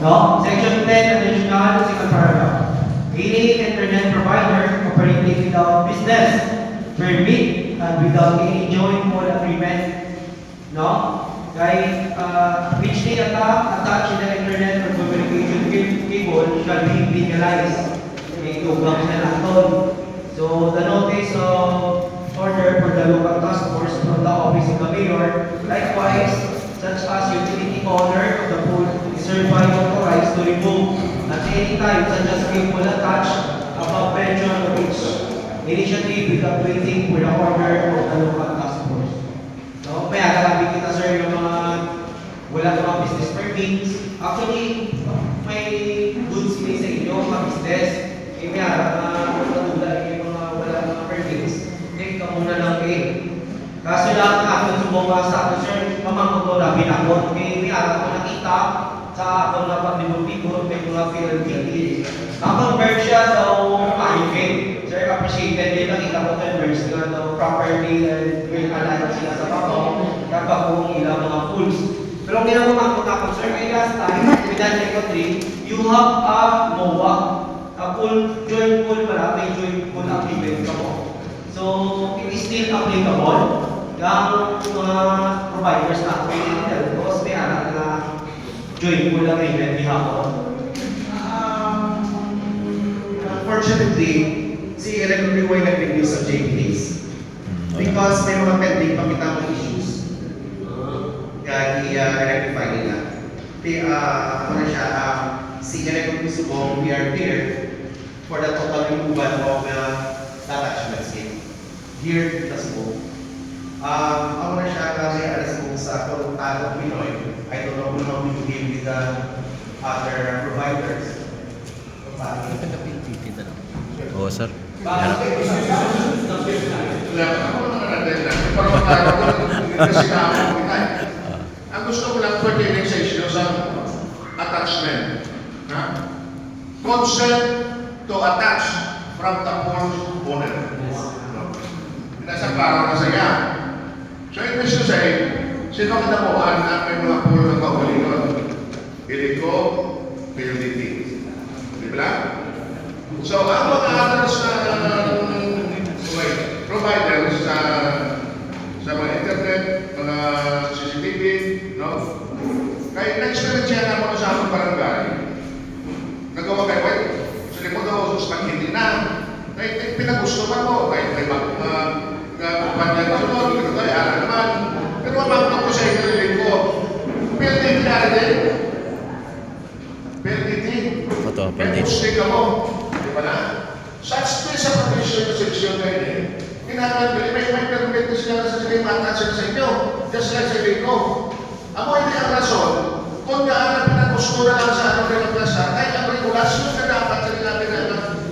No? Section 10, additional, second paragraph. Any internet provider operating without business permit and without any joint mall agreement, no? Kaya, which may attach in the internet or communication cable shall be legalized. May tugang na naton. So, the notice of order for the local task force from the office of the mayor, likewise, such as utility owner of the pool is hereby authorized to remove at any time such as cable attached above mentioned which initiative without waiting for the order of the local task force. So, may agalabi kita sir yung mga wala mga business permits. Actually, may goods may sa inyo, mga business. May harap na matulad yung mga wala mga permits. Take ka muna lang eh. Kaso lahat na akong sumama sa akin, sir, mamang ko na binakot. May harap ko nakita sa akong na paglibot-libot, may mga PLDT. Akong bird siya daw ayukin. Sir, appreciated din. Nakita ko ng birds na daw properly and well-aligned sila sa bako kapag kung ilang mga fools. Pero ang ginagawa ko na sir, kay last time, within Eco 3, you have a MOA. A full, joint pool pala, may joint pool agreement ka mo. So, it is still applicable yung mga providers na pwede nila. Because may anak na joint pool agreement bihapon. Unfortunately, si Eric Riway nag-review sa JPDs. Because may mga pending pakita mga issues. Kaya i-rectify nila. Ano siya, si Eric Subong, we are here for the total removal of the attachment scheme. Here, the Subong. Ako na siya kasi alas kung sa Talo Pinoy, I don't know how we deal with the other providers. Oo, sir. Ang gusto ko lang pertaining sa issue sa attachment. Consent to attach from the pool's owner. Nasa klaro na saya. So it means to say, sino ang nakuhaan na may mga pool ng kaugalingon? Ilico, PLDT. Di ba? So, ang mga others providers sa mga internet, mga CCTV, no? Kaya na-experience yan ako sa akong barangay. Nagawa kayo, wait, sa likod ako, sustan hindi na. Kaya pinagustuhan ko, kahit may kumpanya na sunod, hindi ko tayo, ala naman. Pero mabagto ko sa inyo ko, PLDT na rin. PLDT. Ito, May PLDT. posting ka mo. Di ba na? Such space sa provision ng seksyon na yun, kinakabili, may permit na sila sa sige matasin sa inyo, just like sa ko. Ako hindi ang rason, kung gaano pinagustura lang sa anong relasyon, ay ang regulasyon na dapat sa nila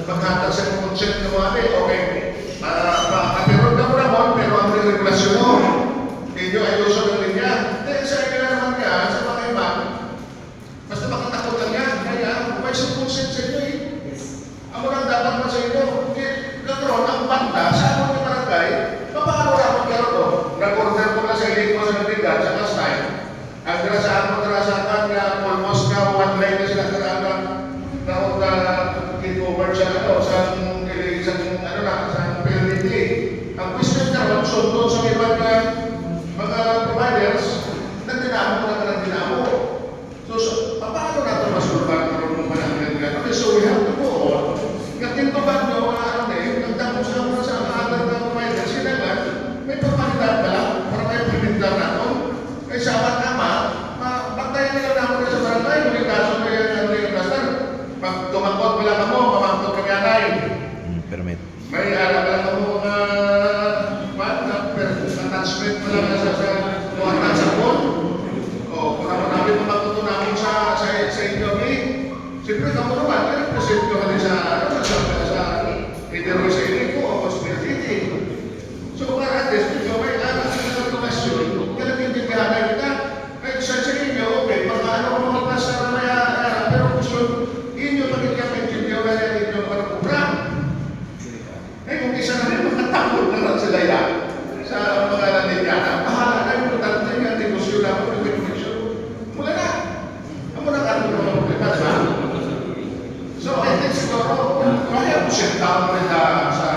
maghatag sa consent na mga okay, makapiron na mo naman, pero ang regulasyon mo, hindi ay uso ng linya. Dahil sa inyo na naman ka, sa mga iba, basta makatakot lang yan, kaya may sa consent sa inyo eh. Ang mga dapat mo sa inyo, ganoon ang banda sa among yung barangay, paano na magkaroon ko? Nag-order ko na sa ilig ko sa nabigat sa last time. Ang dirasahan mo, dirasahan na almost na one line na sila karaan na get-over sa PLDT. Ang business na ron, sundo sa ibang mga providers, nagdinamo na nagdinamo. So, paano na ito masulban karoon ng mananggan gano'n? So, we have to go on. Katinto ba nyo, nagtapos na muna sa other na providers, kailangan may pagpalitan ba lang para may pinintang natin? Kaya sa ama, bagtayan nila naman sa sit down rin sa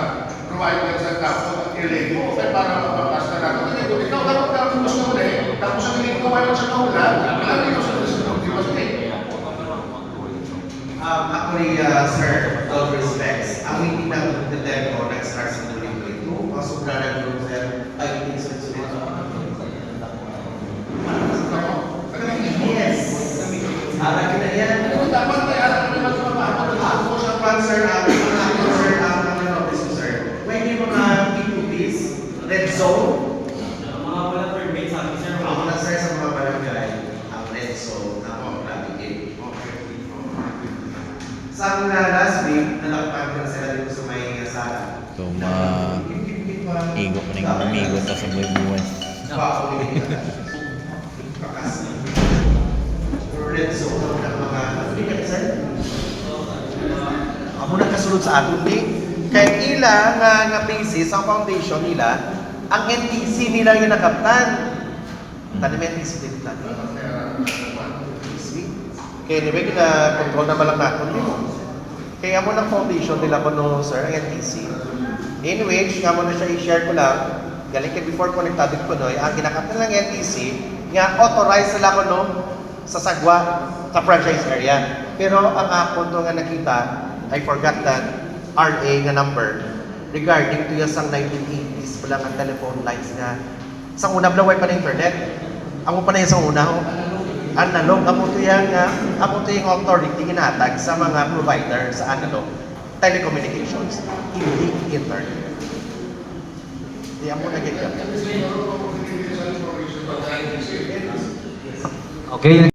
provider sa tapos ilay mo kaya para mapapasta na ito. Hindi ko, ikaw dapat ka gusto mo eh. Tapos ang hindi ko mayroon sa kaulan, wala rin ko sa gusto. Di ba sige? Actually, sir, with all respects, ang meeting natin ng Telco nag-start sa 2022. Pasok na nag-group, sir, ay hindi sa sulit. Yes. Alam na yan. Dapat may alam naman sa mga Ako sa plan, sir, ang notice ko, sir. When yung mga P2Ps, red zone, Mga walang permit, sabi sir. ako na, sir, sa mga barangay, ang red zone na ako nabigay. Sa last week, nalakpan ko na sila dito sa may sala. So, igo ko na yung umigo sa buhay-buhay. Bakas. Red zone ng mga sir. Amo na kasulod sa aton di. Kay ila nga basis ang foundation nila, ang NTC nila yung nakaptan. Tanim NTC din tani. Kaya nila kina-control na malang natin mo. Kaya mo ng foundation nila ko no, sir, ang NTC. In which, nga mo na siya i-share ko lang, galing kay before konektado ko no, ang kinakaptan ng NTC, nga authorized sila ko no, sa Sagwa, sa franchise area. Pero ang ako to nga nakita, I forgot that RA nga number regarding to yung sang 1980s pala ang telephone lines nga. Sa una blaway pa na internet. Amo pa na yung sa una ho. Analog, amo to yung authority ginatag sa mga provider sa analog telecommunications, hindi internet. Di amo na ganyan. Okay,